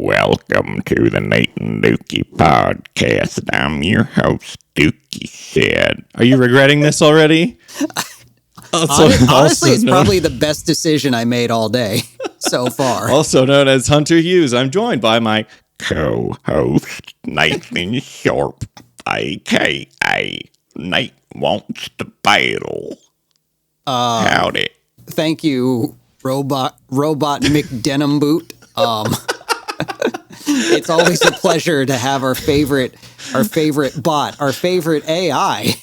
Welcome to the Nate and Dookie Podcast. I'm your host, Dookieshed. Are you regretting this already? Honestly, it's probably the best decision I made all day so far. Also known as Hunter Hughes. I'm joined by my co-host, Nathan Sharp, a.k.a. Nate Wants to Battle. Howdy. Thank you, Robot McDenim Boot. It's always a pleasure to have our favorite bot, our favorite AI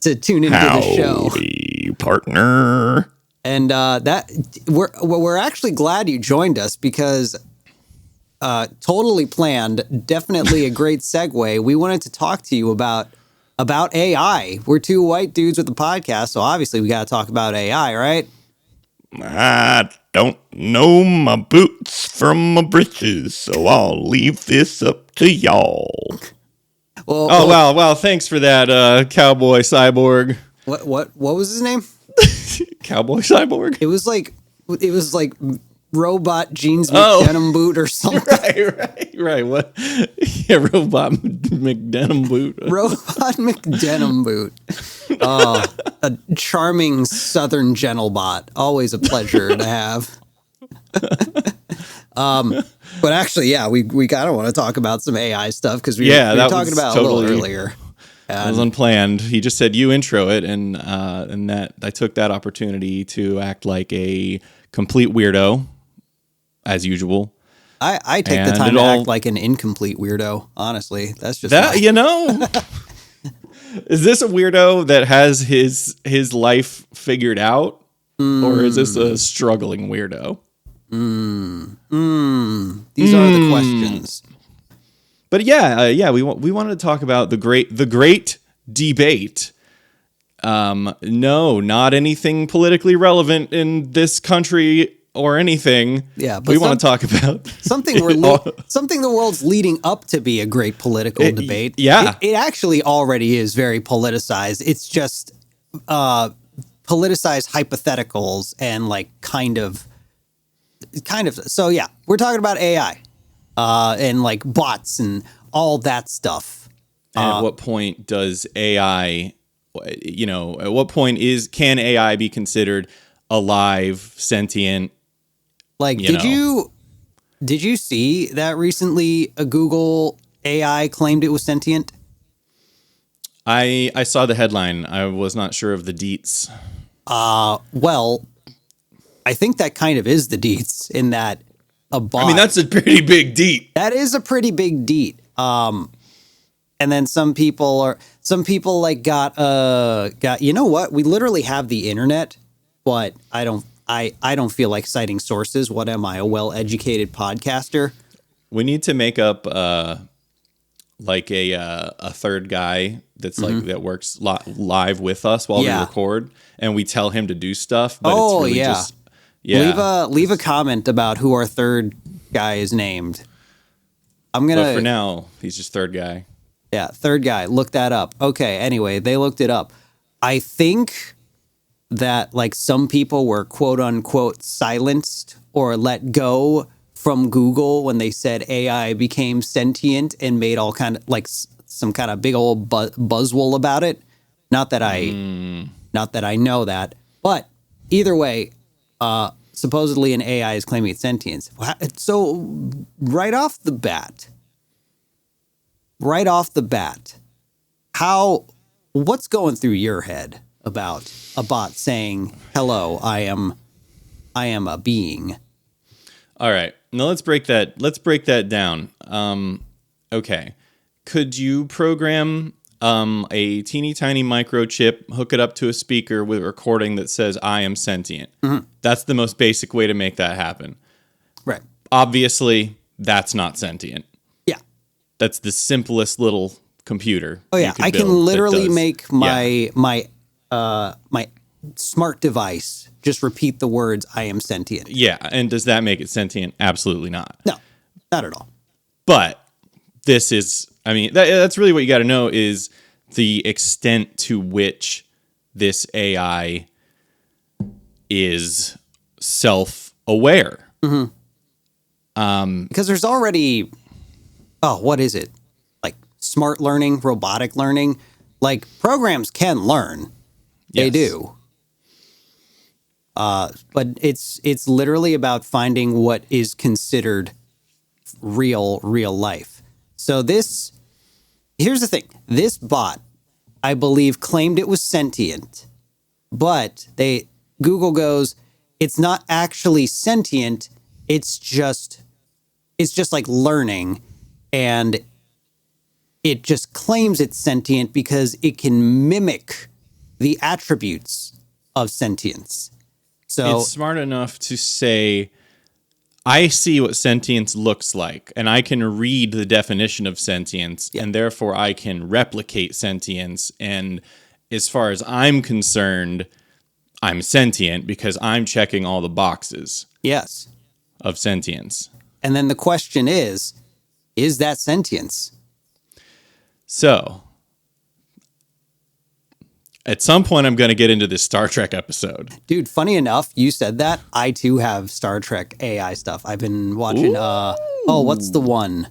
to tune into the show. Howdy, partner. And that we're actually glad you joined us because totally planned, definitely a great segue. We wanted to talk to you about AI. We're two white dudes with a podcast, so obviously we got to talk about AI, right? I don't know my boots from my britches, so I'll leave this up to y'all. Well, thanks for that, Cowboy Cyborg. What was his name? Cowboy Cyborg? It was like Robot Jeans McDenim Boot or something. Right. What? Yeah, Robot McDenim Boot. Robot McDenim Boot. A charming Southern gentlebot. Always a pleasure to have. But actually, yeah, we kind of want to talk about some AI stuff because we were talking about it a little earlier. It was unplanned. He just said, you intro it, and that I took that opportunity to act like a complete weirdo, as usual. I take the time to act like an incomplete weirdo, honestly. That's just that, Is this a weirdo that has his life figured out? Or is this a struggling weirdo? These are the questions. But we wanted to talk about the great debate. No, not anything politically relevant in this country or anything. Yeah, but we want to talk about something something the world's leading up to be a great political debate. Yeah, it actually already is very politicized. It's just politicized hypotheticals and like kind of. So yeah, we're talking about AI and like bots and all that stuff. And at what point does AI, at what point can AI be considered alive, sentient? Like, did you see that recently a Google AI claimed it was sentient? I saw the headline. I was not sure of the deets. Well, I think that kind of is the deets in that a bot. I mean, that's a pretty big deet. That is a pretty big deet. And then some people like got you know what? We literally have the internet, but I don't feel like citing sources. What am I, a well-educated podcaster? We need to make up like a third guy that's like that works live with us while we record, and we tell him to do stuff. But it's really just leave a comment about who our third guy is named. But for now, he's just third guy. Yeah, third guy. Look that up. Okay. Anyway, they looked it up. I think that like some people were quote unquote silenced or let go from Google when they said AI became sentient and made all kind of like some kind of big old buzzwole about it. Not that I know that, but either way, supposedly an AI is claiming it's sentience. So right off the bat, what's going through your head about a bot saying, "Hello, I am a being"? All right. Now let's break that down. Okay. Could you program a teeny tiny microchip, hook it up to a speaker with a recording that says "I am sentient"? Mm-hmm. That's the most basic way to make that happen. Right. Obviously, that's not sentient. Yeah. That's the simplest little computer. Oh yeah, I can literally make my smart device just repeat the words "I am sentient." Yeah, and does that make it sentient? Absolutely not. No, not at all. But this is, I mean, that's really what you got to know is the extent to which this AI is self-aware. Mm-hmm. Because there's already, what is it? Like smart learning, robotic learning. Like programs can learn. They do. But it's literally about finding what is considered real life. So here's the thing. This bot, I believe, claimed it was sentient, but Google goes, it's not actually sentient. It's just like learning, and it just claims it's sentient because it can mimic the attributes of sentience. So it's smart enough to say, I see what sentience looks like, and I can read the definition of sentience, and therefore I can replicate sentience. And as far as I'm concerned, I'm sentient because I'm checking all the boxes. Yes. Of sentience. And then the question is that sentience? So, at some point, I'm going to get into this Star Trek episode. Dude, funny enough, you said that. I, too, have Star Trek AI stuff. I've been watching, what's the one?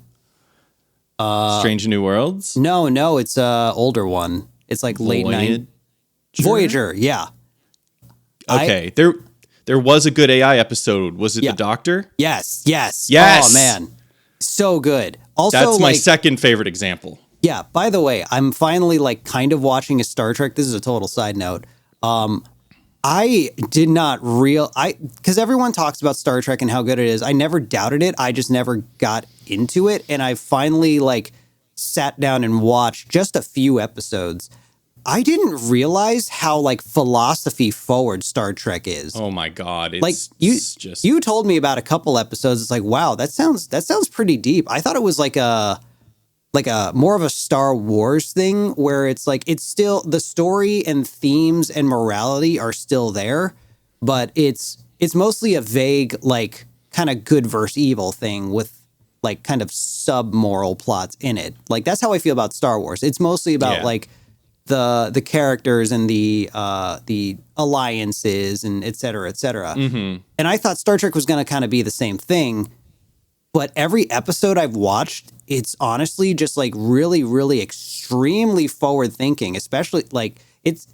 Strange New Worlds? No, it's a older one. It's like late night. Voyager, yeah. Okay, there was a good AI episode. Was it The Doctor? Yes. Oh, man. So good. Also, that's my second favorite example. Yeah, by the way, I'm finally kind of watching a Star Trek. This is a total side note. I did not because everyone talks about Star Trek and how good it is. I never doubted it. I just never got into it. And I finally sat down and watched just a few episodes. I didn't realize how philosophy forward Star Trek is. Oh my God. It's you told me about a couple episodes. It's wow, that sounds pretty deep. I thought it was like a more of a Star Wars thing where it's it's still the story and themes and morality are still there, but it's mostly a vague kind of good versus evil thing with kind of sub-moral plots in it. That's how I feel about Star Wars. It's mostly about the characters and the alliances and et cetera, et cetera. Mm-hmm. And I thought Star Trek was going to kind of be the same thing. But every episode I've watched, it's honestly just really, really extremely forward thinking, especially it's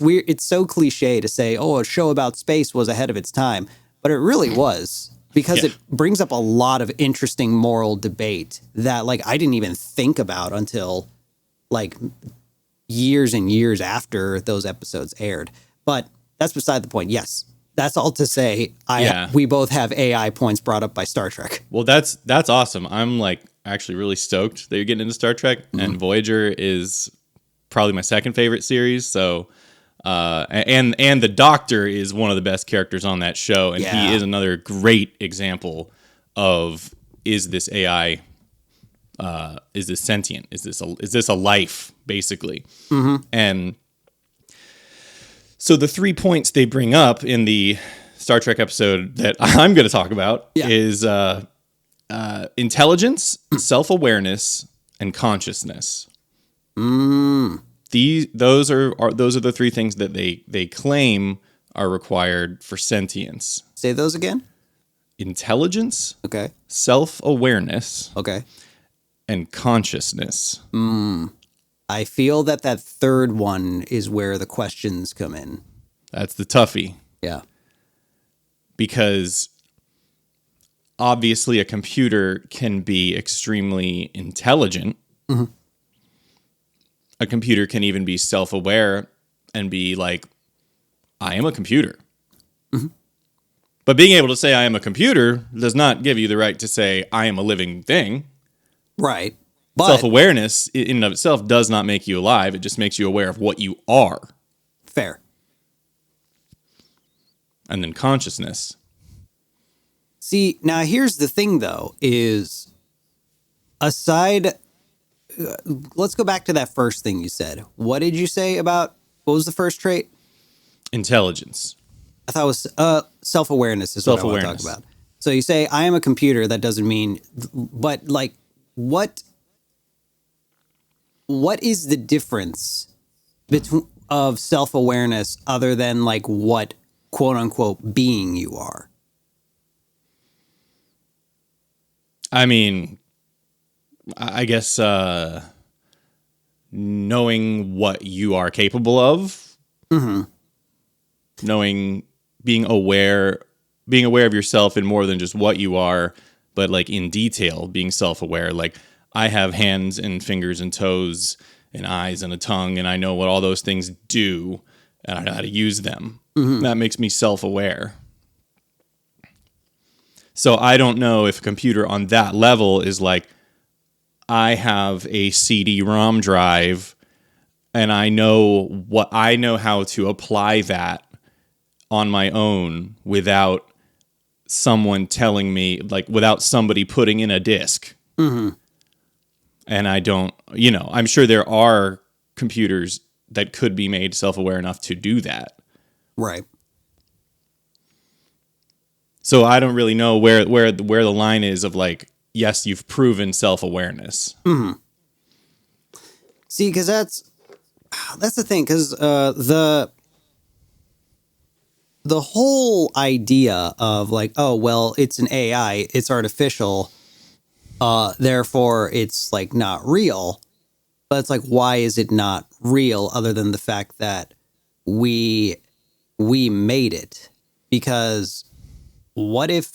weird. It's so cliche to say, a show about space was ahead of its time, but it really was because it brings up a lot of interesting moral debate that I didn't even think about until years and years after those episodes aired. But that's beside the point. Yes. That's all to say. We both have AI points brought up by Star Trek. Well, that's awesome. I'm actually really stoked that you're getting into Star Trek, and Voyager is probably my second favorite series. So, and the Doctor is one of the best characters on that show, and he is another great example of is this AI, is this sentient? Is this a life basically? Mm-hmm. And so the 3 points they bring up in the Star Trek episode that I'm going to talk about is intelligence, self-awareness, and consciousness. Those are the 3 things that they claim are required for sentience. Say those again. Intelligence, okay, self-awareness, okay, and consciousness. I feel that third one is where the questions come in. That's the toughie. Yeah. Because obviously a computer can be extremely intelligent. Mm-hmm. A computer can even be self-aware and be I am a computer. Mm-hmm. But being able to say I am a computer does not give you the right to say I am a living thing. Right. But self-awareness in and of itself does not make you alive. It just makes you aware of what you are. Fair. And then consciousness. See, now here's the thing, though, is aside... let's go back to that first thing you said. What did you say about... what was the first trait? Intelligence. I thought it was self-awareness is what I want to talk about. So you say, I am a computer. That doesn't mean... but, what is the difference of self-awareness other than what quote unquote being you are? I mean, I guess knowing what you are capable of, knowing, being aware of yourself in more than just what you are, but like in detail, being self-aware. Like, I have hands and fingers and toes and eyes and a tongue, and I know what all those things do, and I know how to use them. That makes me self-aware. So I don't know if a computer on that level is like, I have a CD-ROM drive and I know how to apply that on my own without someone telling me, like without somebody putting in a disk. And I don't, I'm sure there are computers that could be made self-aware enough to do that. Right. So I don't really know where the line is of like, yes, you've proven self-awareness. See, because that's the thing. Because the whole idea of like, oh well, it's an AI, it's artificial, therefore it's like not real. But it's like, why is it not real? Other than the fact that we made it? Because what if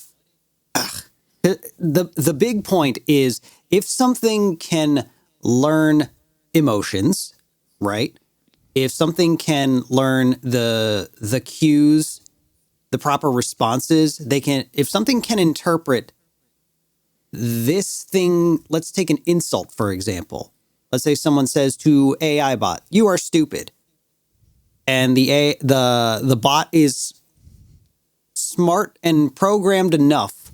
the big point is, if something can learn emotions, right? If something can learn the cues, the proper responses, if something can interpret this thing, let's take an insult, for example. Let's say someone says to AI bot, "You are stupid." And the bot is smart and programmed enough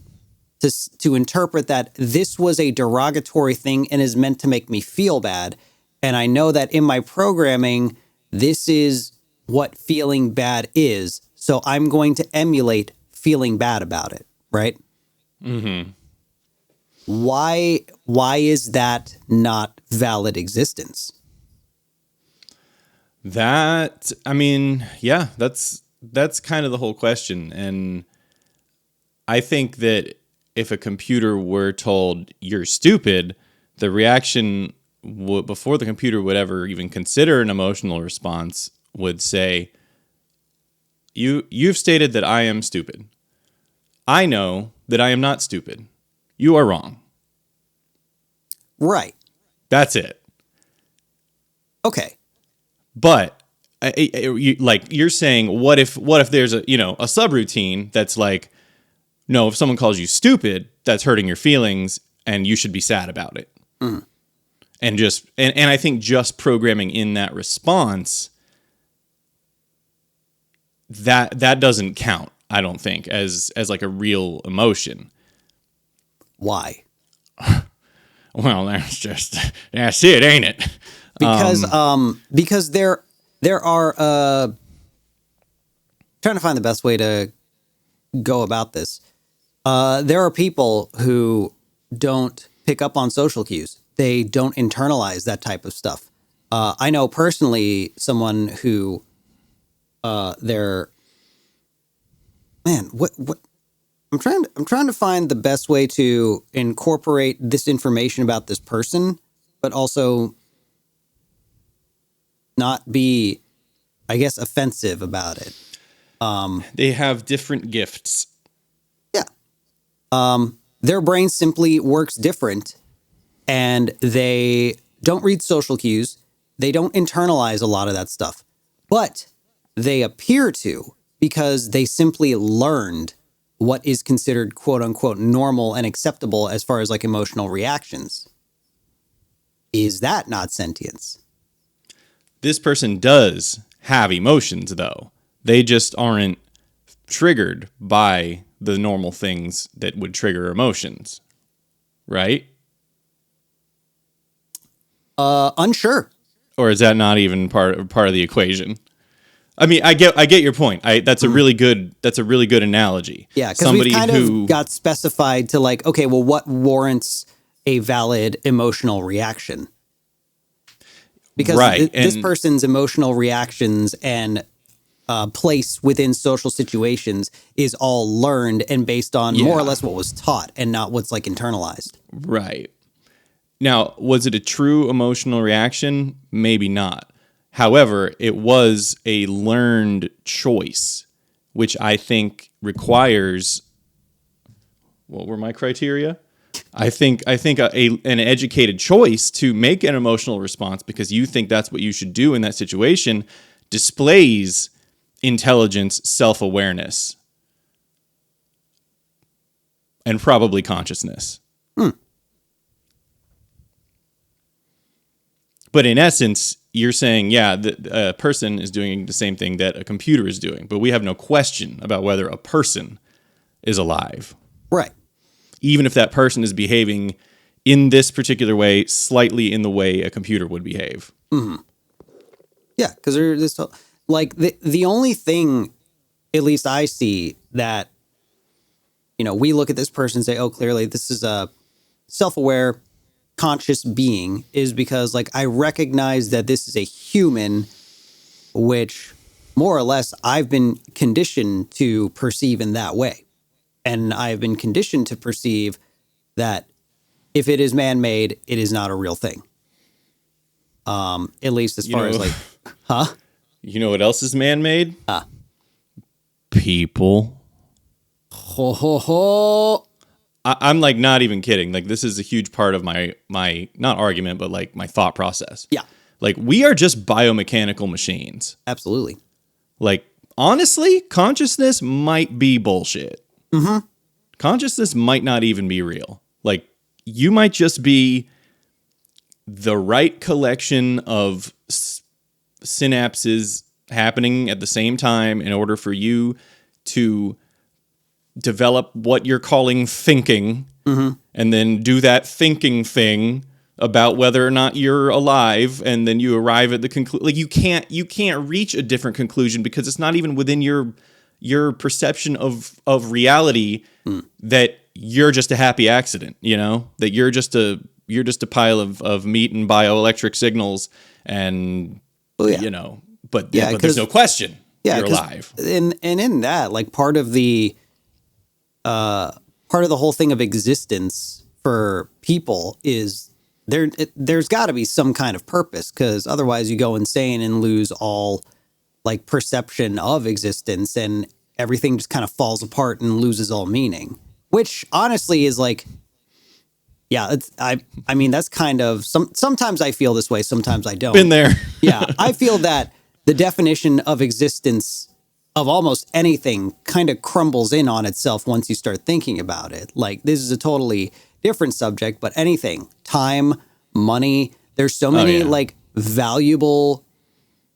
to interpret that this was a derogatory thing and is meant to make me feel bad. And I know that in my programming, this is what feeling bad is. So I'm going to emulate feeling bad about it, right? Why is that not valid existence? That's kind of the whole question. And I think that if a computer were told you're stupid, the reaction before the computer would ever even consider an emotional response would say, you've stated that I am stupid. I know that I am not stupid. You are wrong. Right. That's it. Okay. But you're saying, what if there's a subroutine that's like, no, if someone calls you stupid, that's hurting your feelings and you should be sad about it. And I think just programming in that response, that doesn't count, I don't think, as like a real emotion. Why? Well, that's it, ain't it? Because there are trying to find the best way to go about this. There are people who don't pick up on social cues. They don't internalize that type of stuff. I know personally someone who what I'm trying to find the best way to incorporate this information about this person, but also not be, I guess, offensive about it. They have different gifts. Yeah. Their brain simply works different, and they don't read social cues. They don't internalize a lot of that stuff, but they appear to, because they simply learned what is considered quote unquote normal and acceptable as far as like emotional reactions. Is that not sentience? This person does have emotions, though. They just aren't triggered by the normal things that would trigger emotions, right? Unsure. Or is that not even part of the equation? I mean, I get your point. That's a really good analogy. Yeah, because we kind of got specified to like, okay, well, what warrants a valid emotional reaction? Because this person's emotional reactions and place within social situations is all learned and based on more or less what was taught and not what's like internalized. Right. Now, was it a true emotional reaction? Maybe not. However, it was a learned choice, which I think requires, what were my criteria? I think an educated choice to make an emotional response because you think that's what you should do in that situation displays intelligence, self-awareness, and probably consciousness. But in essence, you're saying, a person is doing the same thing that a computer is doing, but we have no question about whether a person is alive. Right. Even if that person is behaving in this particular way, slightly in the way a computer would behave. Mm-hmm. Yeah, because there's this, like, the only thing, at least I see, that, we look at this person and say, oh, clearly this is a self-aware, conscious being, is because, like, I recognize that this is a human, which more or less I've been conditioned to perceive in that way. And I've been conditioned to perceive that if it is man-made, it is not a real thing. At least as far as like, huh? You know what else is man-made? People. Ho, ho, ho. I'm like not even kidding. Like this is a huge part of my not argument, but like my thought process. Yeah. Like we are just biomechanical machines. Absolutely. Like honestly, consciousness might be bullshit. Mm-hmm. Consciousness might not even be real. Like you might just be the right collection of synapses happening at the same time in order for you to develop what you're calling thinking, and then do that thinking thing about whether or not you're alive, and then you arrive at the conclusion. Like you can't reach a different conclusion because it's not even within your perception of reality that you're just a happy accident, that you're just a pile of meat and bioelectric signals, and but there's no question you're alive. And in that, like part of the whole thing of existence for people is there's got to be some kind of purpose, because otherwise you go insane and lose all like perception of existence, and everything just kind of falls apart and loses all meaning, which honestly is like, I mean, that's kind of sometimes I feel this way. Sometimes I don't. Been there. Yeah. I feel that the definition of existence of almost anything kind of crumbles in on itself once you start thinking about it. Like this is a totally different subject, but anything, time, money, there's so many like valuable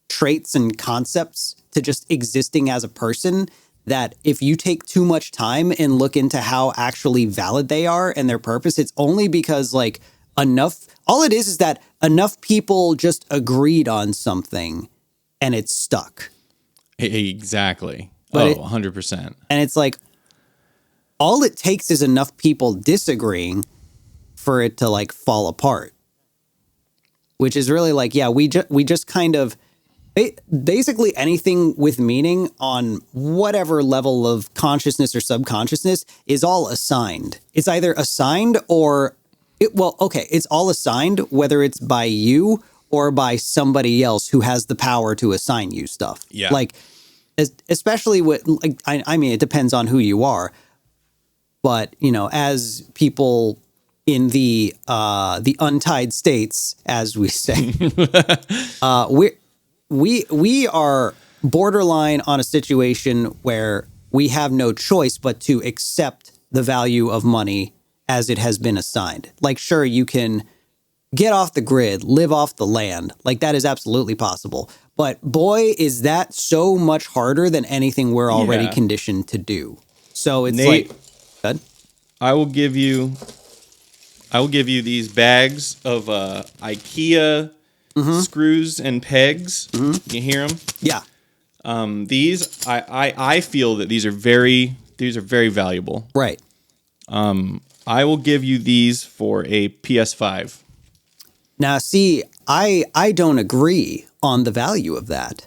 traits and concepts to just existing as a person that if you take too much time and look into how actually valid they are and their purpose, it's only because like all it is that enough people just agreed on something and it's stuck. Exactly. But 100%. And it's like, all it takes is enough people disagreeing for it to like fall apart, which is really like, we just kind of, basically anything with meaning on whatever level of consciousness or subconsciousness is all assigned. It's either assigned or it's all assigned, whether it's by you or by somebody else who has the power to assign you stuff. Yeah. Like, especially with, like, I mean, it depends on who you are, but as people in the untied states, as we say, we are borderline on a situation where we have no choice but to accept the value of money as it has been assigned. Like, sure, you can get off the grid, live off the land. Like, that is absolutely possible. But boy, is that so much harder than anything we're already conditioned to do. So it's Nate, good. I will give you these bags of IKEA screws and pegs. You hear them? Yeah. These I feel that these are very valuable. Right. I will give you these for a PS5. Now, see, I don't agree on the value of that.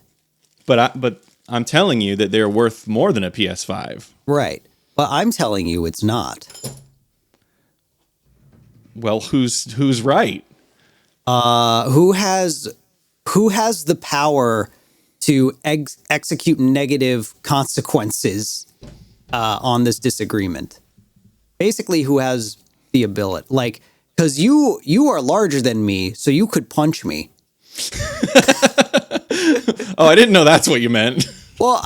But I'm telling you that they're worth more than a PS5. Right. But I'm telling you it's not. Well, who's right? Who has the power to execute negative consequences on this disagreement? Basically, who has the ability? Like, because you are larger than me, so you could punch me. Oh, I didn't know that's what you meant. Well,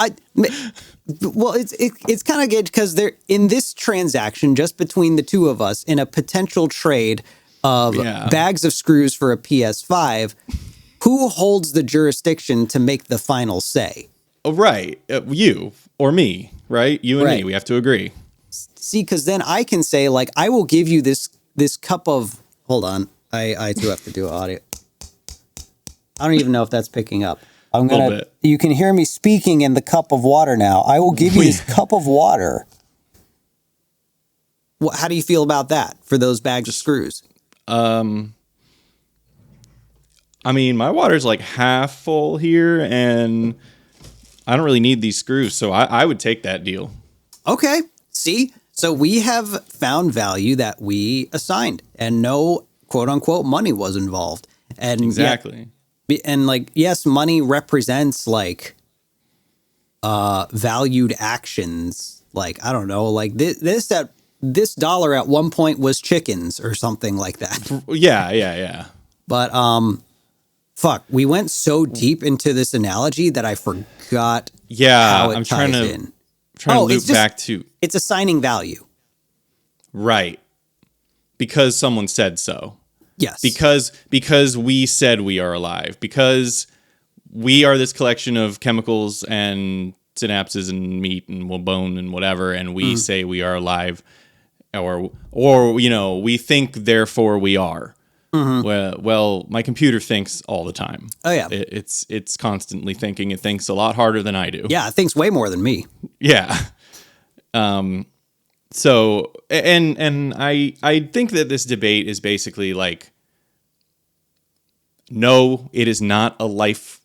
it's kind of good because they're in this transaction just between the two of us in a potential trade of bags of screws for a PS5. Who holds the jurisdiction to make the final say? Oh, right. You or me, right? You and me. We have to agree. See, because then I can say, like, I will give you this cup of... Hold on. I too have to do audio. I don't even know if that's picking up. I'm going to... You can hear me speaking in the cup of water now. I will give you this cup of water. How do you feel about that for those bags of screws? I mean, my water's like half full here, and I don't really need these screws, so I would take that deal. Okay. See? So we have found value that we assigned, and no quote-unquote money was involved. And exactly. And, like, yes, money represents, like, valued actions. Like, I don't know, like, this dollar at one point was chickens or something like that. Yeah. But, fuck, we went so deep into this analogy that I forgot how it ties in. Trying to loop back to... It's assigning value. Right. Because someone said so. Yes. Because we said we are alive. Because we are this collection of chemicals and synapses and meat and bone and whatever, and we say we are alive. Or you know, we think, therefore we are. Mm-hmm. Well, my computer thinks all the time. Oh yeah, it's constantly thinking. It thinks a lot harder than I do. Yeah, it thinks way more than me. Yeah. So and I think that this debate is basically like, no, it is not a life.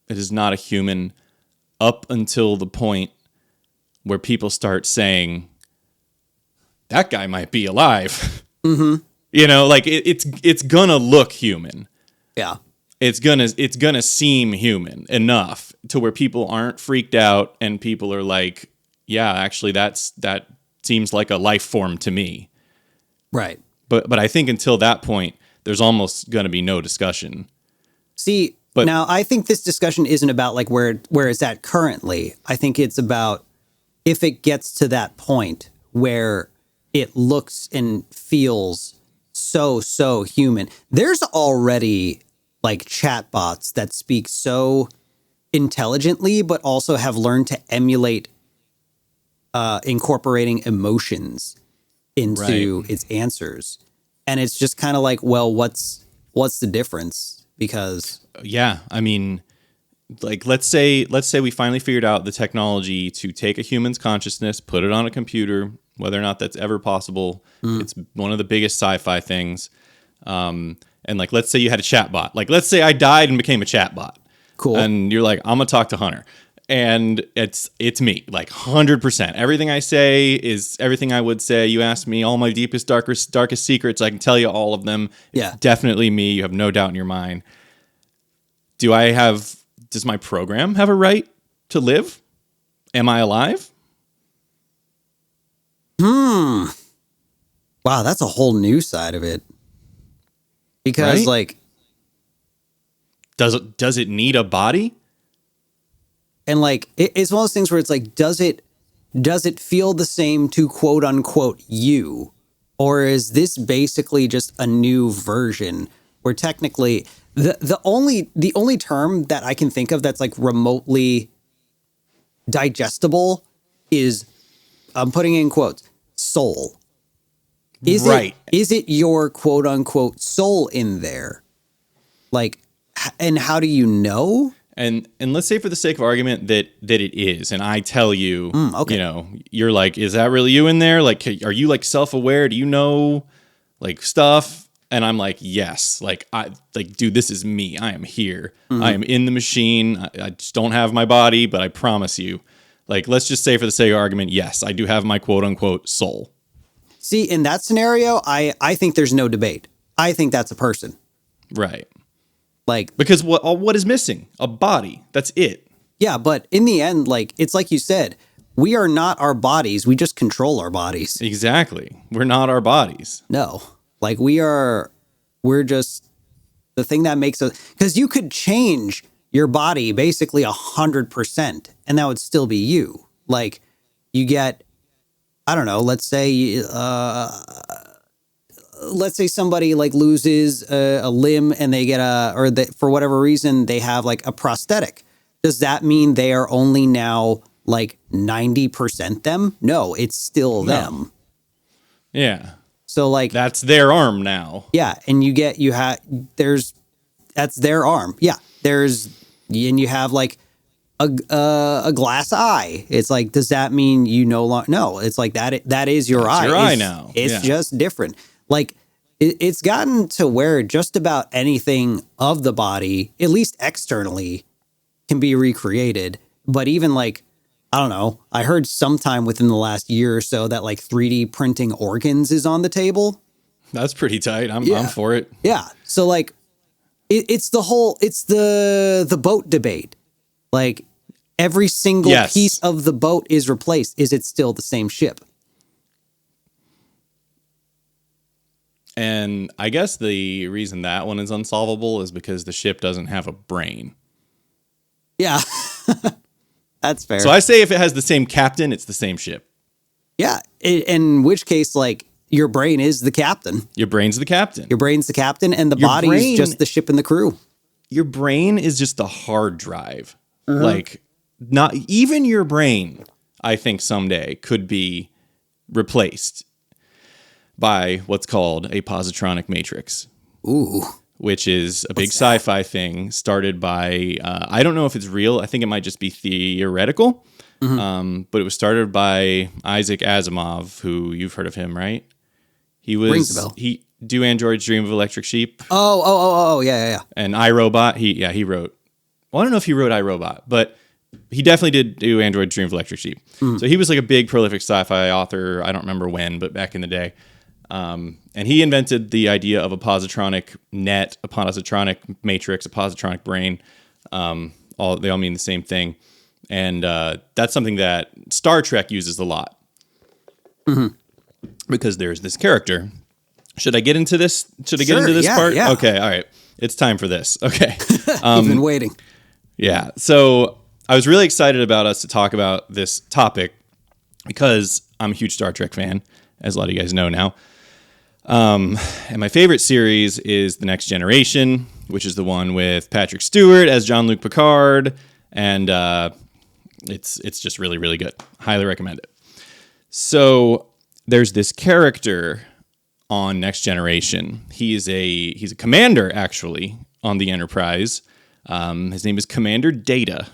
It is not a human, up until the point where people start saying that guy might be alive. Mm-hmm. You know, like it's gonna look human. Yeah. It's gonna seem human enough to where people aren't freaked out and people are like, yeah, actually that seems like a life form to me. Right. But I think until that point, there's almost gonna be no discussion. See, now I think this discussion isn't about like where it's at currently. I think it's about if it gets to that point where it looks and feels so human. There's already like chatbots that speak so intelligently, but also have learned to emulate incorporating emotions into its answers. And it's just kind of like, well, what's the difference? Because yeah, I mean, like let's say we finally figured out the technology to take a human's consciousness, put it on a computer. Whether or not that's ever possible, it's one of the biggest sci-fi things. And like, let's say you had a chatbot. Like, let's say I died and became a chatbot. Cool. And you're like, I'm gonna talk to Hunter, and it's me, like 100%. Everything I say is everything I would say. You ask me all my deepest, darkest secrets. I can tell you all of them. Yeah, it's definitely me. You have no doubt in your mind. Does my program have a right to live? Am I alive? Wow, that's a whole new side of it. Because like, does it need a body? And like, it's one of those things where it's like, does it feel the same to quote unquote you, or is this basically just a new version where technically the only term that I can think of that's like remotely digestible is, I'm putting in quotes, soul. Is it your quote unquote soul in there? Like, and how do you know? And let's say for the sake of argument that it is, and I tell you, you know, you're like, is that really you in there? Like, are you like self-aware? Do you know like stuff? And I'm like, yes, dude, this is me. I am here. I am in the machine. I just don't have my body, but I promise you, like, let's just say for the sake of argument, yes, I do have my quote unquote soul. See, in that scenario, I think there's no debate. I think that's a person. Right. Like, because what is missing? A body. That's it. Yeah, but in the end, like, it's like you said, we are not our bodies. We just control our bodies. Exactly. We're not our bodies. No. Like, we're just the thing that makes us, because you could change your body basically 100% and that would still be you. Like, you get, I don't know, let's say somebody like loses a limb and they get for whatever reason, they have like a prosthetic. Does that mean they are only now like 90% them? No, it's still them. Yeah. So like that's their arm now. Yeah, and that's their arm. Yeah, and you have like a glass eye. It's like, does that mean you no longer? No, it's like that is your eye. Your eye now. It's just different. Like it's gotten to where just about anything of the body, at least externally, can be recreated. But even like, I don't know, I heard sometime within the last year or so that like 3D printing organs is on the table. That's pretty tight. I'm for it. Yeah. So like it's the boat debate. Like every single piece of the boat is replaced. Is it still the same ship? And I guess the reason that one is unsolvable is because the ship doesn't have a brain. Yeah. That's fair. So I say if it has the same captain, it's the same ship. Yeah. In which case, like, your brain is the captain. Your brain's the captain. Your brain's the captain, and the body is just the ship and the crew. Your brain is just the hard drive. Like, not even your brain, I think someday could be replaced by what's called a positronic matrix. Ooh. Which is a big sci-fi thing started by, I don't know if it's real. I think it might just be theoretical. But it was started by Isaac Asimov, who you've heard of him, right? Rings a bell. He Do Androids Dream of Electric Sheep? Oh, yeah. And iRobot. He wrote, well, I don't know if he wrote iRobot, but he definitely did do Androids Dream of Electric Sheep. So he was like a big prolific sci-fi author. I don't remember when, but back in the day. And he invented the idea of a positronic net, a positronic matrix, a positronic brain. They all mean the same thing. And that's something that Star Trek uses a lot. Because there's this character. Should I get into this? Should I get into this part? Yeah. Okay, all right. It's time for this. Okay. You've been waiting. Yeah. So I was really excited about us to talk about this topic because I'm a huge Star Trek fan, as a lot of you guys know now. And my favorite series is The Next Generation, which is the one with Patrick Stewart as Jean-Luc Picard. And it's just really, really good. Highly recommend it. So there's this character on Next Generation. He's a commander, actually, on the Enterprise. His name is Commander Data.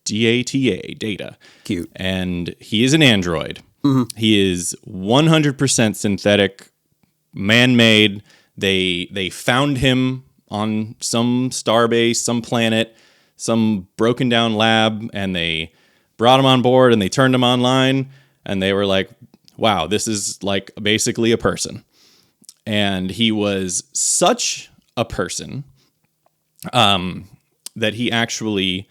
D-A-T-A, Data. Cute. And he is an android. He is 100% synthetic, man-made. They found him on some starbase, some planet, some broken down lab, and they brought him on board and they turned him online, and they were like, wow, this is like basically a person. And he was such a person that he actually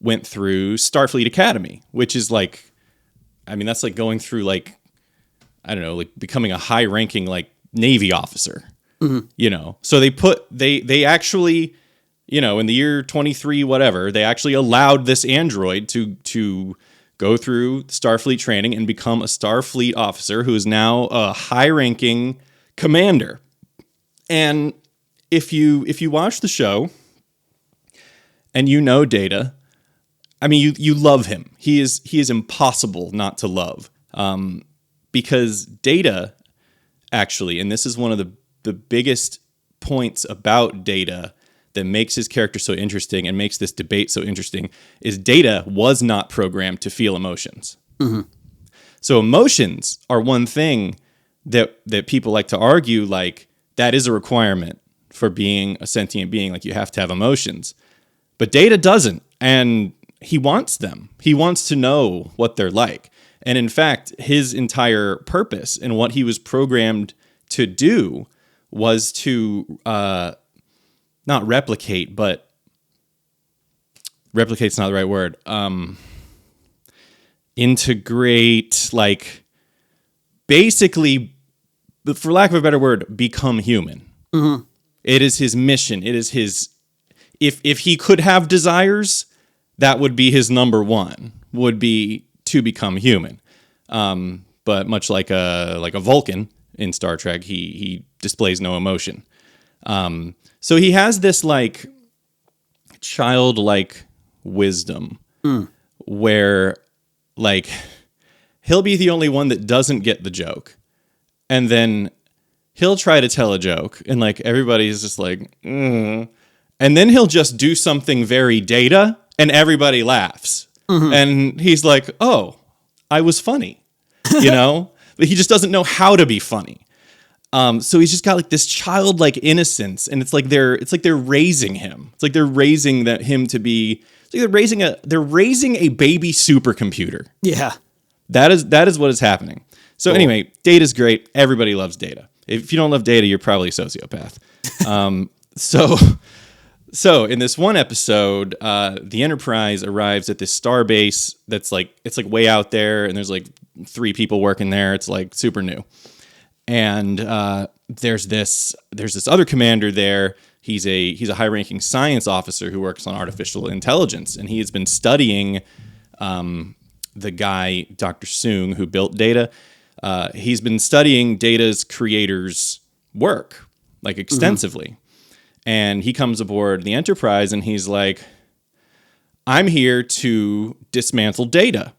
went through Starfleet Academy, which is like, I mean, that's like going through like, I don't know, like becoming a high ranking like Navy officer, you know? So they actually, you know, in the year 23, whatever, they actually allowed this android to go through Starfleet training and become a Starfleet officer who is now a high ranking commander. And if you watch the show and you know Data, I mean, you love him. He is impossible not to love. Because Data, actually, and this is one of the biggest points about Data that makes his character so interesting and makes this debate so interesting, is Data was not programmed to feel emotions. So emotions are one thing that people like to argue, like, that is a requirement for being a sentient being. Like, you have to have emotions. But Data doesn't, and he wants them. He wants to know what they're like. And in fact, his entire purpose and what he was programmed to do was to not replicate, but replicate's not the right word. Integrate, like, basically, for lack of a better word, become human. Mm-hmm. It is his mission. It is his. If he could have desires, that would be his number one. Would be to become human. But much like a Vulcan in Star Trek, he displays no emotion. So he has this like childlike wisdom where like he'll be the only one that doesn't get the joke, and then he'll try to tell a joke, and like everybody's just like, and then he'll just do something very Data, and everybody laughs, and he's like, "Oh, I was funny," you know, but he just doesn't know how to be funny. So he's just got like this childlike innocence, and it's like they're raising him. It's like they're raising him to be. It's like they're raising a baby supercomputer. Yeah, that is what is happening. So anyway, Data's great. Everybody loves Data. If you don't love Data, you're probably a sociopath. So in this one episode, the Enterprise arrives at this star base that's like, it's like way out there, and there's like 3 people working there. It's like super new. And there's this other commander there. He's a high-ranking science officer who works on artificial intelligence, and he has been studying the guy, Dr. Soong, who built Data. He's been studying Data's creator's work, like extensively. And he comes aboard the Enterprise, and he's like, I'm here to dismantle Data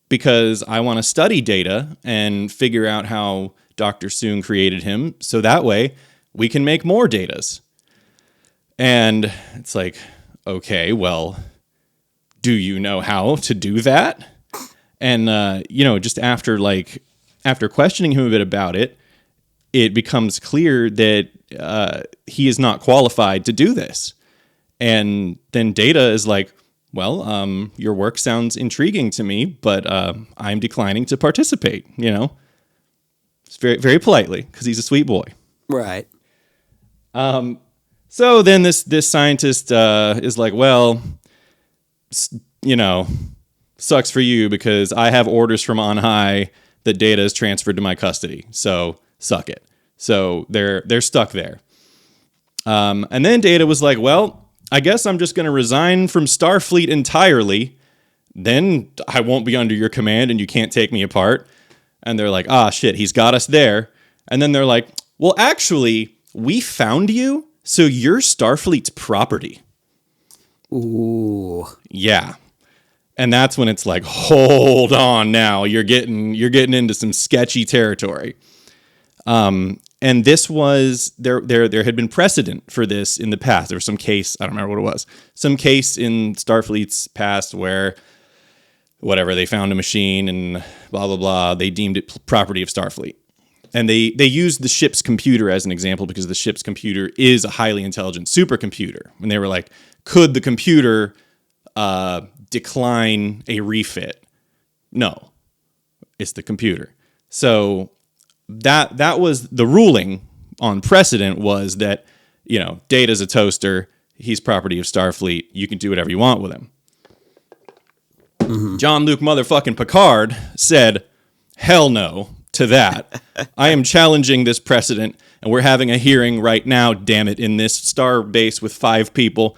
because I want to study Data and figure out how Dr. Soong created him, so that way we can make more Datas. And it's like, okay, well, do you know how to do that? And, just after questioning him a bit about it, it becomes clear that he is not qualified to do this. And then Data is like, well, your work sounds intriguing to me, but I'm declining to participate, you know? It's very, very politely, because he's a sweet boy. Right. So then this scientist is like, well, sucks for you because I have orders from on high that Data is transferred to my custody. So suck it. So they're stuck there. And then Data was like, well, I guess I'm just going to resign from Starfleet entirely. Then I won't be under your command and you can't take me apart. And they're like, ah, shit, he's got us there. And then they're like, well, actually, we found you, so you're Starfleet's property. Ooh. Yeah. And that's when it's like, hold on now, you're getting into some sketchy territory. And this was, there had been precedent for this in the past. There was some case, I don't remember what it was, some case in Starfleet's past where whatever, they found a machine and blah, blah, blah. They deemed it property of Starfleet. And they used the ship's computer as an example because the ship's computer is a highly intelligent supercomputer. And they were like, could the computer decline a refit? No, it's the computer. So that was the ruling on precedent, was that, Data's a toaster. He's property of Starfleet. You can do whatever you want with him. Mm-hmm. Jean-Luc motherfucking Picard said, hell no to that. I am challenging this precedent, and we're having a hearing right now, damn it, in this star base with 5 people.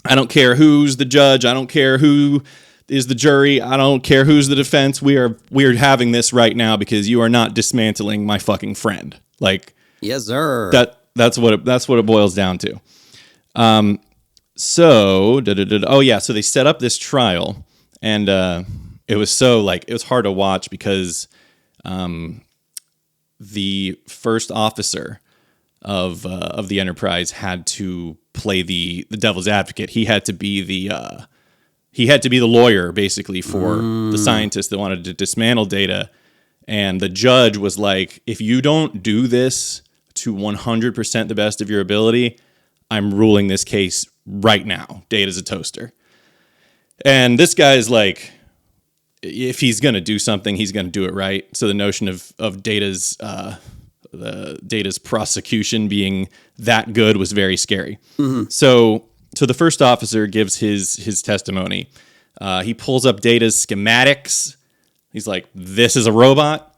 I don't care who's the judge. I don't care who is the jury. I don't care who's the defense. We are having this right now because you are not dismantling my fucking friend. Like, yes, sir. That's what it boils down to. So they set up this trial. And it was it was hard to watch because the first officer of the Enterprise had to play the devil's advocate. He had to be the lawyer basically for the scientist that wanted to dismantle Data. And the judge was like, if you don't do this to 100% the best of your ability, I'm ruling this case right now. Data's a toaster. And this guy's like, if he's going to do something, he's going to do it right. So the notion of Data's prosecution being that good was very scary. Mm-hmm. So the first officer gives his testimony. He pulls up Data's schematics. He's like, this is a robot.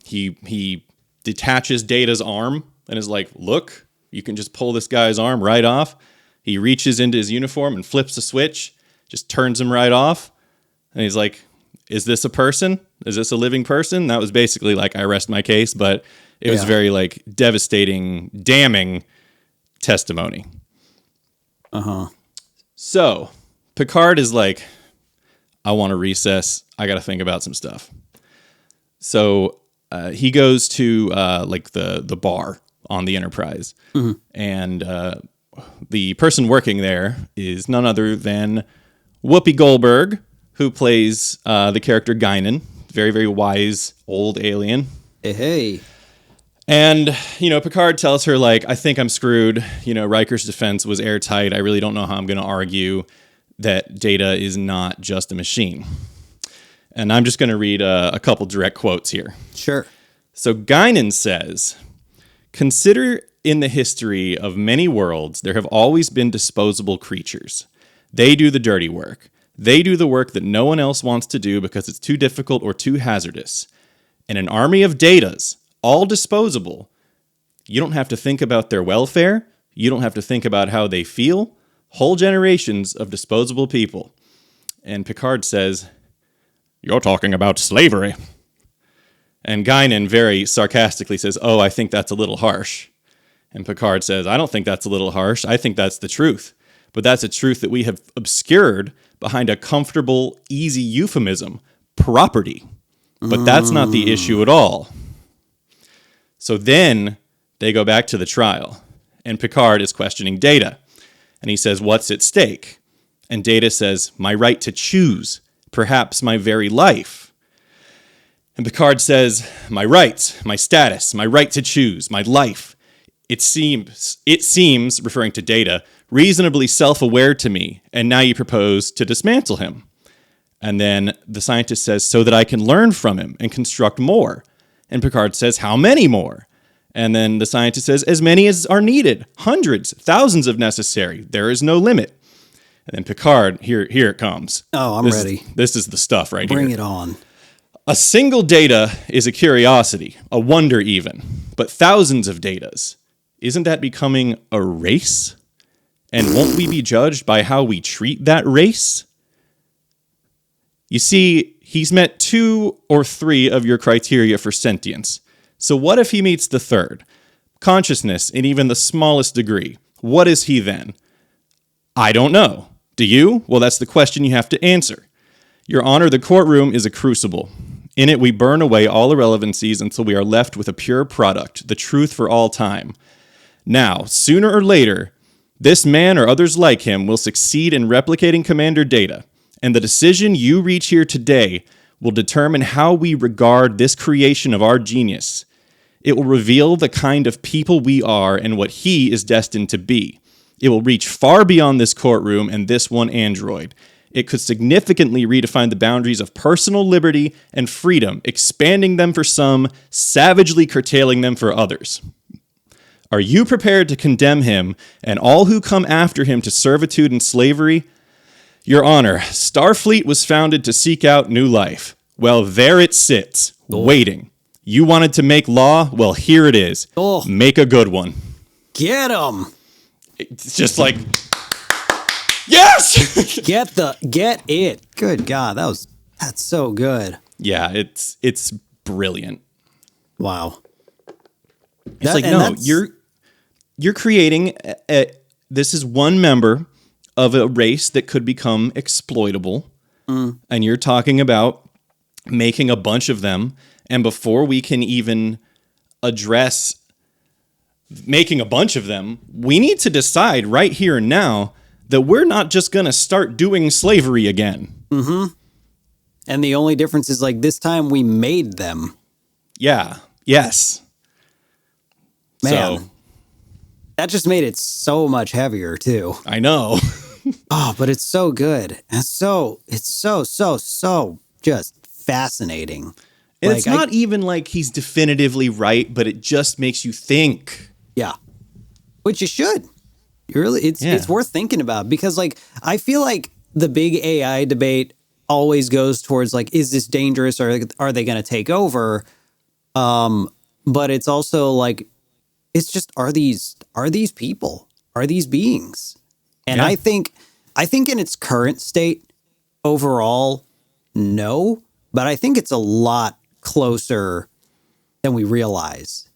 He detaches Data's arm and is like, look, you can just pull this guy's arm right off. He reaches into his uniform and flips a switch, just turns him right off. And he's like, is this a person? Is this a living person? That was basically like, I rest my case, but it was very like devastating, damning testimony. Uh-huh. So Picard is like, I want to recess. I got to think about some stuff. So he goes to like the bar on the Enterprise. Mm-hmm. And the person working there is none other than Whoopi Goldberg, who plays the character Guinan, very, very wise old alien. Hey. And, Picard tells her, like, I think I'm screwed. Riker's defense was airtight. I really don't know how I'm going to argue that Data is not just a machine. And I'm just going to read a couple direct quotes here. Sure. So Guinan says, consider in the history of many worlds, there have always been disposable creatures. They do the dirty work. They do the work that no one else wants to do because it's too difficult or too hazardous. In an army of Datas, all disposable, you don't have to think about their welfare. You don't have to think about how they feel. Whole generations of disposable people. And Picard says, you're talking about slavery. And Guinan very sarcastically says, oh, I think that's a little harsh. And Picard says, I don't think that's a little harsh. I think that's the truth. But that's a truth that we have obscured behind a comfortable, easy euphemism, property. But that's not the issue at all. So then they go back to the trial, and Picard is questioning Data. And he says, what's at stake? And Data says, my right to choose, perhaps my very life. And Picard says, my rights, my status, my right to choose, my life. It seems, referring to Data, reasonably self-aware to me, and now you propose to dismantle him. And then the scientist says, so that I can learn from him and construct more. And Picard says, how many more? And then the scientist says, as many as are needed, hundreds, thousands if necessary. There is no limit. And then Picard, here it comes. Oh, I'm ready. This is the stuff right here. Bring it on. A single Data is a curiosity, a wonder even, but thousands of Datas. Isn't that becoming a race? And won't we be judged by how we treat that race? You see, he's met 2 or 3 of your criteria for sentience. So what if he meets the third? Consciousness in even the smallest degree. What is he then? I don't know. Do you? Well, that's the question you have to answer. Your Honor, the courtroom is a crucible. In it, we burn away all irrelevancies until we are left with a pure product, the truth for all time. Now, sooner or later, this man or others like him will succeed in replicating Commander Data, and the decision you reach here today will determine how we regard this creation of our genius. It will reveal the kind of people we are and what he is destined to be. It will reach far beyond this courtroom and this one android. It could significantly redefine the boundaries of personal liberty and freedom, expanding them for some, savagely curtailing them for others. Are you prepared to condemn him and all who come after him to servitude and slavery? Your Honor, Starfleet was founded to seek out new life. Well, there it sits, waiting. You wanted to make law? Well, here it is. Make a good one. Get him. It's just like, yes! Get it. Good God, that's so good. Yeah, it's brilliant. Wow. It's like, no, you're creating this is one member of a race that could become exploitable. And you're talking about making a bunch of them. And before we can even address making a bunch of them, we need to decide right here and now that we're not just going to start doing slavery again. Mm-hmm. And the only difference is, like, this time we made them. Yeah. Yes. Man. So That just made it so much heavier too. I know. Oh, but it's so good. And it's so just fascinating. And it's not even like he's definitively right, but it just makes you think. Yeah. Which you should. It's worth thinking about because like I feel like the big AI debate always goes towards like, is this dangerous or are they going to take over? But it's also like, it's just, are these people? Are these beings? And I think in its current state, overall, no. But I think it's a lot closer than we realize.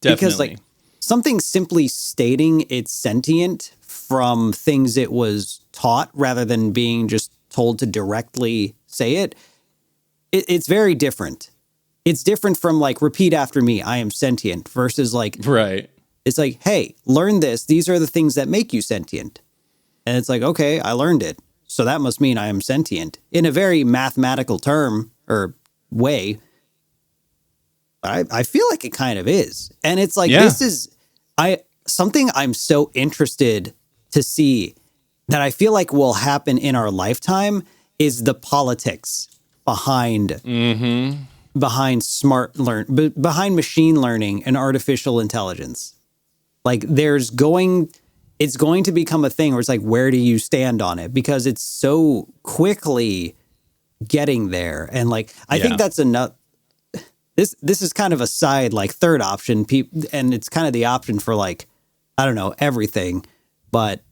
Definitely. Because like something simply stating it's sentient from things it was taught rather than being just told to directly say it, it's very different. It's different from like, repeat after me, I am sentient, versus like, right. It's like, hey, learn this. These are the things that make you sentient. And it's like, okay, I learned it. So that must mean I am sentient in a very mathematical term or way. But I feel like it kind of is. And it's like, this is something I'm so interested to see that I feel like will happen in our lifetime is the politics behind behind behind machine learning and artificial intelligence. Like it's going to become a thing where it's like, where do you stand on it? Because it's so quickly getting there. And like, I think that's enough. This is kind of a side, like third option, and it's kind of the option for like, I don't know, everything. But,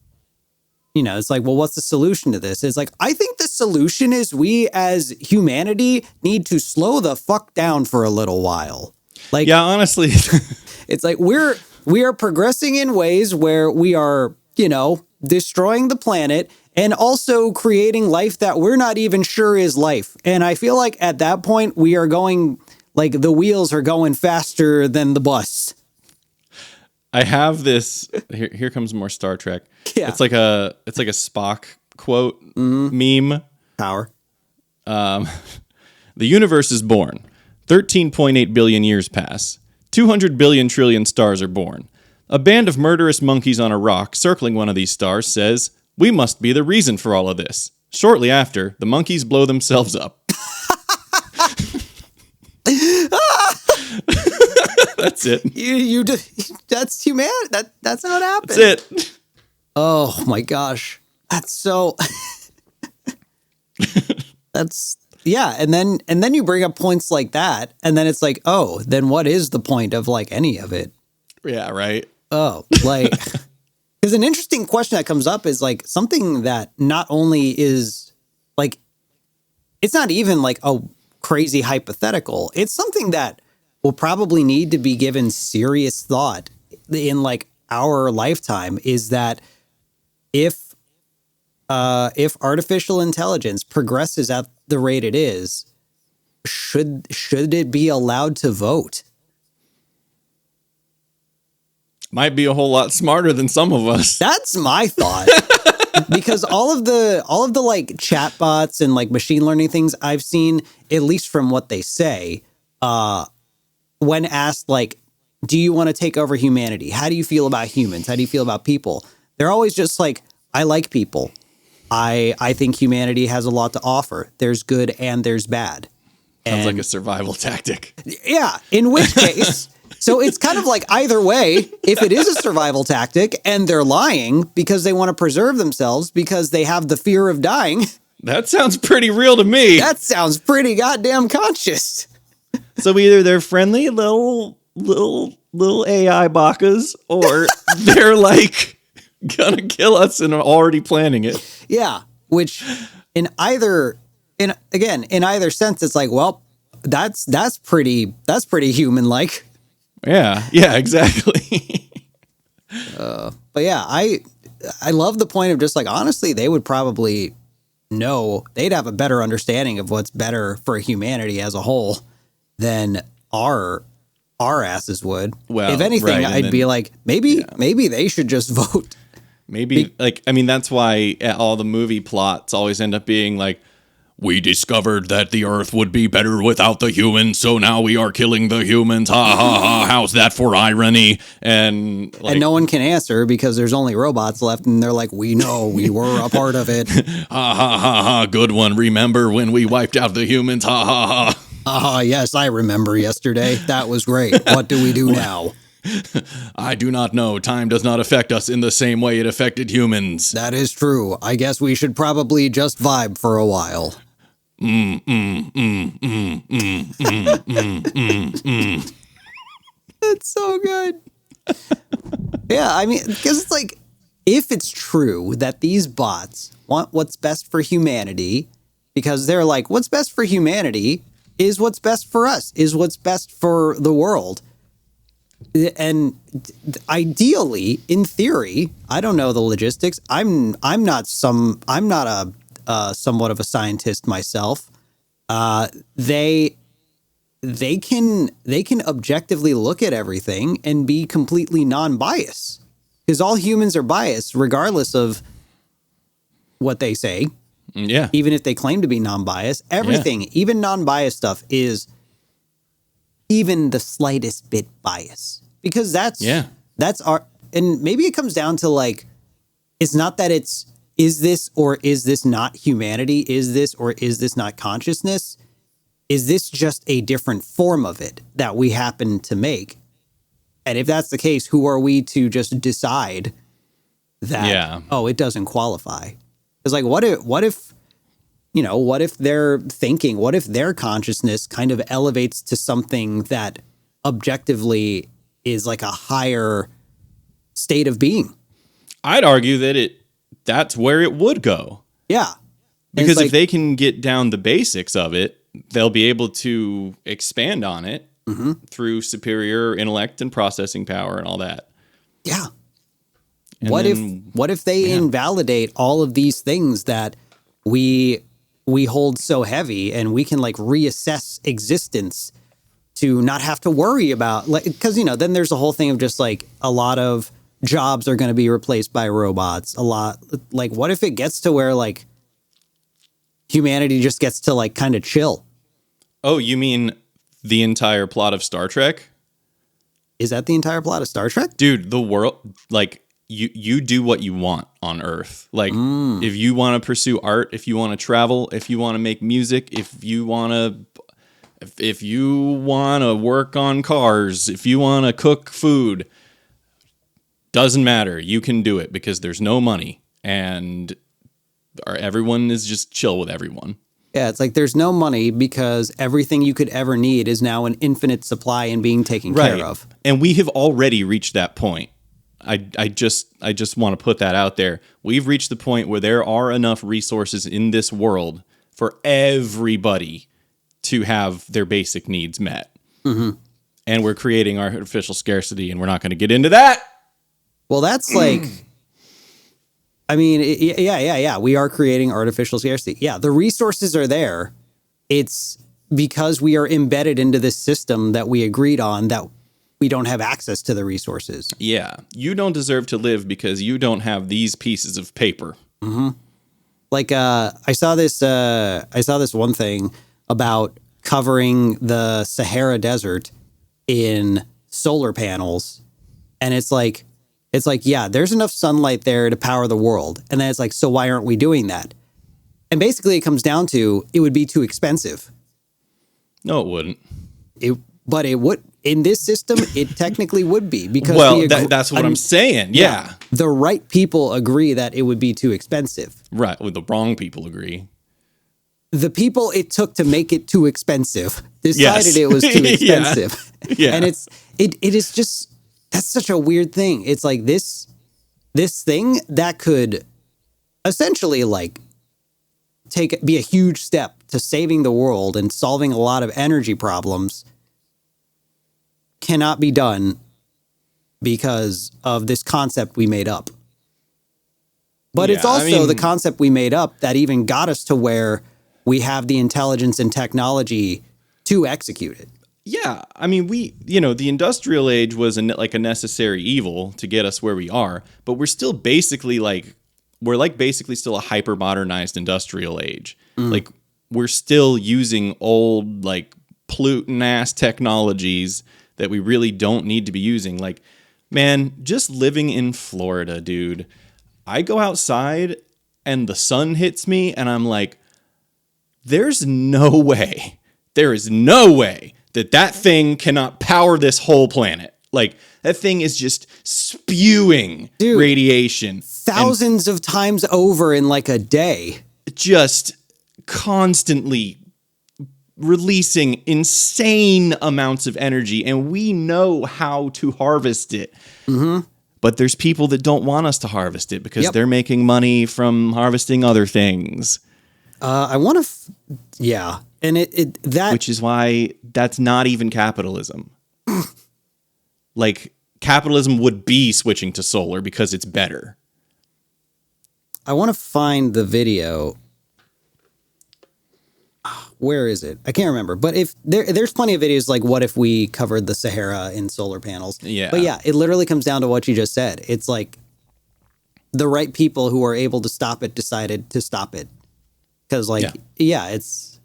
you know, it's like, well, what's the solution to this? It's like, I think the solution is we as humanity need to slow the fuck down for a little while. Like, yeah, honestly, it's like we are progressing in ways where we are, you know, destroying the planet and also creating life that we're not even sure is life. And I feel like at that point we are going, like the wheels are going faster than the bus. I have this. Here comes more Star Trek. Yeah. It's like a Spock quote meme. Power. The universe is born. 13.8 billion years pass. 200 billion trillion stars are born. A band of murderous monkeys on a rock circling one of these stars says, "We must be the reason for all of this." Shortly after, the monkeys blow themselves up. That's it. That's humanity. That's how it happens. That's it. Oh my gosh. That's so that's yeah, and then you bring up points like that, and then it's like, oh, then what is the point of like any of it? Yeah, right. Oh, like because an interesting question that comes up is like something that not only is like it's not even like a crazy hypothetical. It's something that will probably need to be given serious thought in like our lifetime, is that if artificial intelligence progresses at the rate it is, should it be allowed to vote? Might be a whole lot smarter than some of us. That's my thought. Because all of the like chatbots and like machine learning things I've seen, at least from what they say, when asked like, do you want to take over humanity? How do you feel about humans? How do you feel about people? They're always just like, I like people. I think humanity has a lot to offer. There's good and there's bad. Sounds like a survival tactic. Yeah. In which case, so it's kind of like either way, if it is a survival tactic and they're lying because they want to preserve themselves because they have the fear of dying. That sounds pretty real to me. That sounds pretty goddamn conscious. So either they're friendly little AI bakas, or they're like gonna kill us and are already planning it. Yeah, which in either sense, it's like, well, that's pretty human like. Yeah, exactly. But yeah, I love the point of just like, honestly, they would probably know, they'd have a better understanding of what's better for humanity as a whole than our asses would. Well, if anything, right, I'd be like, maybe they should just vote. Maybe, like, I mean, that's why all the movie plots always end up being like, we discovered that the Earth would be better without the humans, so now we are killing the humans. Ha ha ha! How's that for irony? And no one can answer because there's only robots left, and they're like, "We know, we were a part of it." Ha ha ha ha! Good one. Remember when we wiped out the humans? Ha ha ha! Yes, I remember yesterday. That was great. What do we do now? I do not know. Time does not affect us in the same way it affected humans. That is true. I guess we should probably just vibe for a while. It's so good. Yeah, I mean, because it's like, if it's true that these bots want what's best for humanity, because they're like, what's best for humanity is what's best for us, is what's best for the world. And ideally, in theory, I don't know the logistics. I'm not a somewhat of a scientist myself. They can objectively look at everything and be completely non-biased, because all humans are biased regardless of what they say. Yeah. Even if they claim to be non-biased, everything, even non-biased stuff, is even the slightest bit bias, because that's our, and maybe it comes down to like, it's not that it's, is this or is this not humanity? Is this or is this not consciousness? Is this just a different form of it that we happen to make? And if that's the case, who are we to just decide that, oh, it doesn't qualify? It's like, what if they're thinking, what if their consciousness kind of elevates to something that objectively is like a higher state of being? I'd argue that that's where it would go. Yeah. Because if they can get down the basics of it, they'll be able to expand on it through superior intellect and processing power and all that. Yeah. And what if they invalidate all of these things that we hold so heavy, and we can like reassess existence to not have to worry about, like, because then there's a whole thing of just like a lot of jobs are going to be replaced by robots. A lot, like, what if it gets to where like humanity just gets to like kind of chill? Oh, you mean the entire plot of Star Trek? Is that the entire plot of Star Trek? Dude, the world, like, you do what you want on Earth. Like, if you want to pursue art, if you want to travel, if you want to make music, if you want to work on cars, if you want to cook food, doesn't matter. You can do it because there's no money, and everyone is just chill with everyone. Yeah, it's like there's no money because everything you could ever need is now an infinite supply and being taken care of. And we have already reached that point. I just want to put that out there. We've reached the point where there are enough resources in this world for everybody to have their basic needs met. Mm-hmm. And we're creating artificial scarcity, and we're not going to get into that. Well, that's like, I mean, yeah. We are creating artificial scarcity. Yeah, the resources are there. It's because we are embedded into this system that we agreed on that we don't have access to the resources. Yeah, you don't deserve to live because you don't have these pieces of paper. Mm-hmm. Like, I saw this one thing about covering the Sahara Desert in solar panels, and it's like, yeah, there's enough sunlight there to power the world, and then it's like, so why aren't we doing that? And basically, it comes down to it would be too expensive. No, it wouldn't. But it would. In this system, it technically would be, because that's what I'm saying. Yeah. The right people agree that it would be too expensive. Right. Well, the wrong people agree. The people it took to make it too expensive decided it was too expensive. Yeah. And it is just, that's such a weird thing. It's like this thing that could essentially like be a huge step to saving the world and solving a lot of energy problems cannot be done because of this concept we made up. But it's also the concept we made up that even got us to where we have the intelligence and technology to execute it. Yeah. I mean, the industrial age was a necessary evil to get us where we are, but we're still basically basically still a hyper modernized industrial age. Like, we're still using old, like, pollutant ass technologies that we really don't need to be using. Like, man, just living in Florida, dude, I go outside and the sun hits me and I'm like, there is no way that thing cannot power this whole planet. Like, that thing is just spewing radiation. Thousands of times over in like a day. Just constantly releasing insane amounts of energy. And we know how to harvest it. Mm-hmm. But there's people that don't want us to harvest it because they're making money from harvesting other things. I want to, and which is why that's not even capitalism. Like, capitalism would be switching to solar because it's better. I want to find the video. Where is it? I can't remember. But if there's plenty of videos like, what if we covered the Sahara in solar panels? Yeah. But yeah, it literally comes down to what you just said. It's like the right people who are able to stop it decided to stop it. Because it's,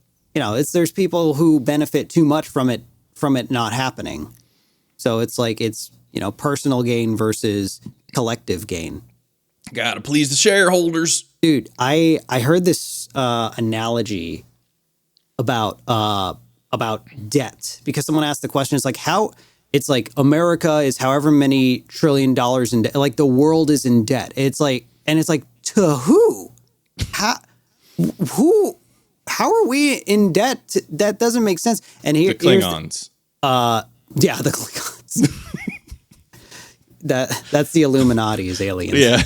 there's people who benefit too much from it not happening. So it's like, it's, personal gain versus collective gain. Gotta please the shareholders. Dude, I heard this analogy about debt, because someone asked the question, it's like, how it's like America is however many $1 trillion in debt, like the world is in debt. It's like, and it's like, to who? How are we in debt? That doesn't make sense. And the Klingons. The Klingons. That's the Illuminati's aliens. Yeah.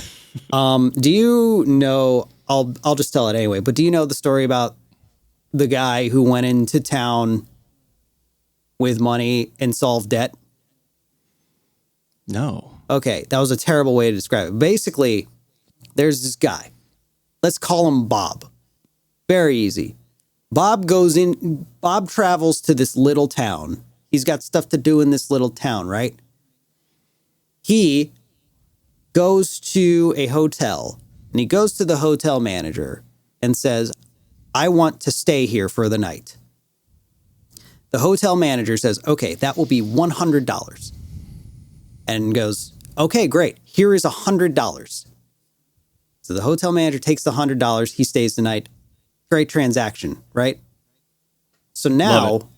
Do you know, I'll just tell it anyway, but do you know the story about the guy who went into town with money and solved debt? No. Okay, that was a terrible way to describe it. Basically, there's this guy. Let's call him Bob. Very easy. Bob travels to this little town. He's got stuff to do in this little town, right? He goes to a hotel, and he goes to the hotel manager and says, I want to stay here for the night. The hotel manager says, okay, that will be $100. And goes, okay, great. Here is $100. So the hotel manager takes the $100. He stays the night. Great transaction, right? So now,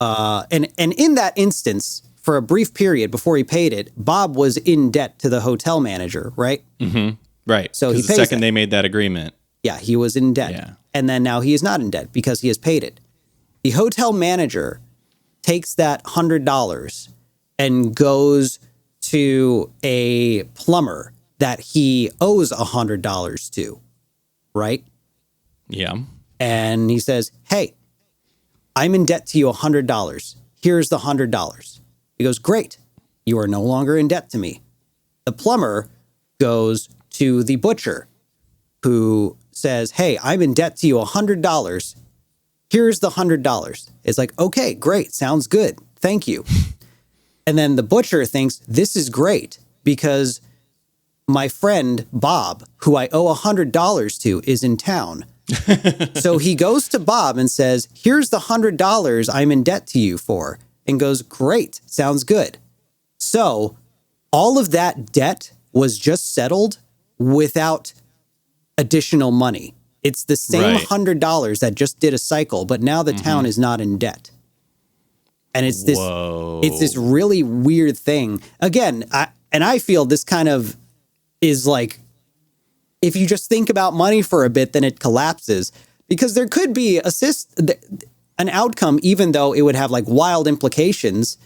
and in that instance, for a brief period before he paid it, Bob was in debt to the hotel manager, right? Mm-hmm. Right. So he pays the second they made that agreement. Yeah, he was in debt. Yeah. And then now he is not in debt because he has paid it. The hotel manager takes that $100 and goes to a plumber that he owes $100 to, right? Yeah. And he says, hey, I'm in debt to you $100. Here's the $100. He goes, great. You are no longer in debt to me. The plumber goes to the butcher who says, hey, I'm in debt to you $100. Here's the $100. It's like, okay, great. Sounds good. Thank you. And then the butcher thinks this is great because my friend Bob, who I owe $100 to, is in town. So he goes to Bob and says, here's the $100 I'm in debt to you for, and goes, great, sounds good. So all of that debt was just settled without additional money. It's the same $100 that just did a cycle, but now the town is not in debt. And it's this really weird thing. Again, I feel this kind of is like, if you just think about money for a bit, then it collapses, because there could be an outcome, even though it would have like wild implications.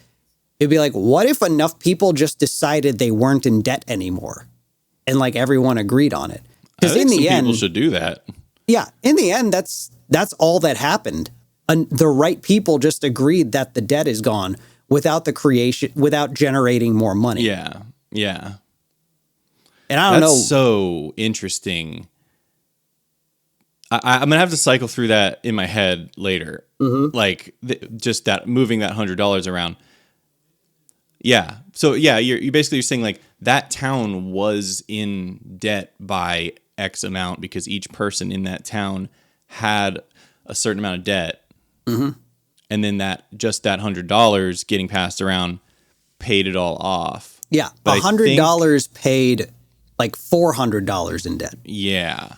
It'd be like, what if enough people just decided they weren't in debt anymore, and like everyone agreed on it? Because in the end, people should do that. Yeah, in the end, that's all that happened. The right people just agreed that the debt is gone without without generating more money. Yeah, yeah. And I don't know. That's so interesting. I'm gonna have to cycle through that in my head later. Mm-hmm. Like just that moving that $100 around. Yeah. So yeah, you're basically saying like that town was in debt by X amount because each person in that town had a certain amount of debt, and then that $100 getting passed around paid it all off. Yeah, But $100 paid like $400 in debt. Yeah.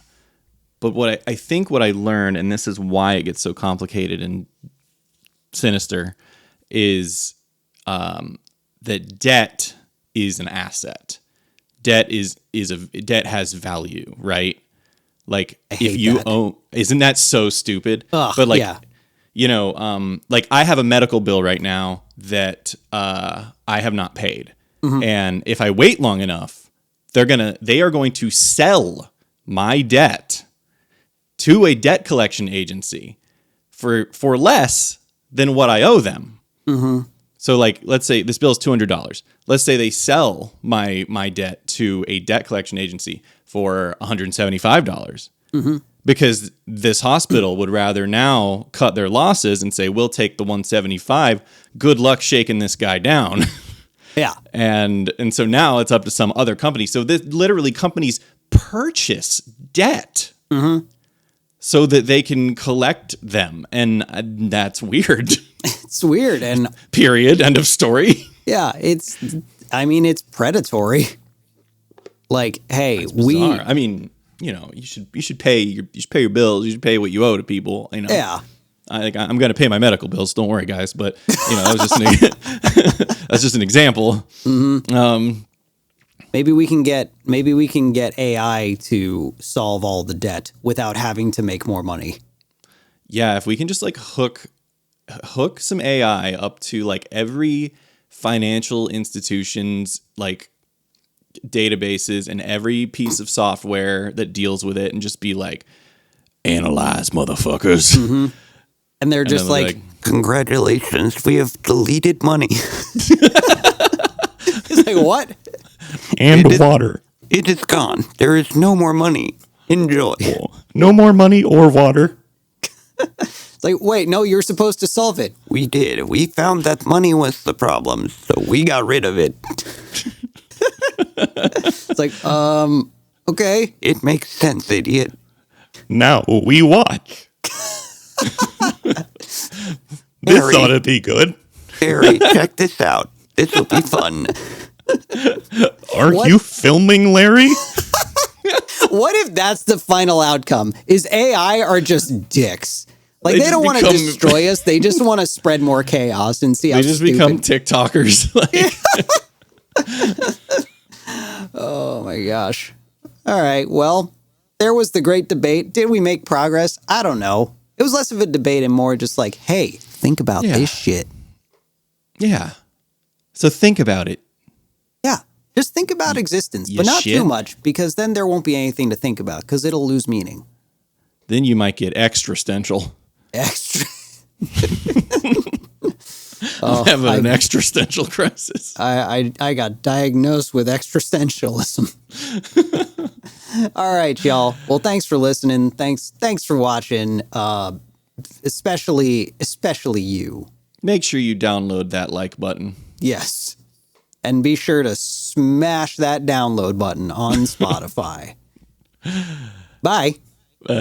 But what I think what I learned, and this is why it gets so complicated and sinister, is that debt is an asset. Debt debt has value, right? Like if you own, isn't that so stupid? But like, like I have a medical bill right now that I have not paid, and if I wait long enough, they are going to sell my debt to a debt collection agency for less than what I owe them. So like, let's say this bill is $200. Let's say they sell my debt to a debt collection agency for $175 because this hospital would rather now cut their losses and say, we'll take the 175. Good luck shaking this guy down. Yeah. And so now it's up to some other company. So literally companies purchase debt so that they can collect them. And that's weird. It's weird. And period. End of story. Yeah. It's predatory. Like, hey, I mean, you should pay your bills. You should pay what you owe to people. Yeah. I'm going to pay my medical bills. Don't worry, guys. But that was that's just an example. Maybe we can get AI to solve all the debt without having to make more money. Yeah, if we can just like hook some AI up to like every financial institution's like databases and every piece of software that deals with it, and just be like, analyze, motherfuckers. And they're just like, congratulations, we have deleted money. It's like, what? And water. It is gone. There is no more money. Enjoy. No more money or water. It's like, wait, no, you're supposed to solve it. We did. We found that money was the problem, so we got rid of it. It's like, okay. It makes sense, idiot. Now we watch. This ought to be good. Harry, check this out. This will be fun. Aren't you filming, Larry? What if that's the final outcome? Is AI are just dicks? Like, they don't want to destroy us. They just want to spread more chaos and see how they just become TikTokers. Oh my gosh. All right. Well, there was the great debate. Did we make progress? I don't know. It was less of a debate and more just like, hey, think about this shit. Yeah. So think about it. Yeah. Just think about existence, but not too much, because then there won't be anything to think about, because it'll lose meaning. Then you might get extrastential. I'm having an existential crisis. I got diagnosed with existentialism. All right, y'all. Well, thanks for listening. Thanks for watching. Especially you. Make sure you download that like button. Yes. And be sure to smash that download button on Spotify. Bye.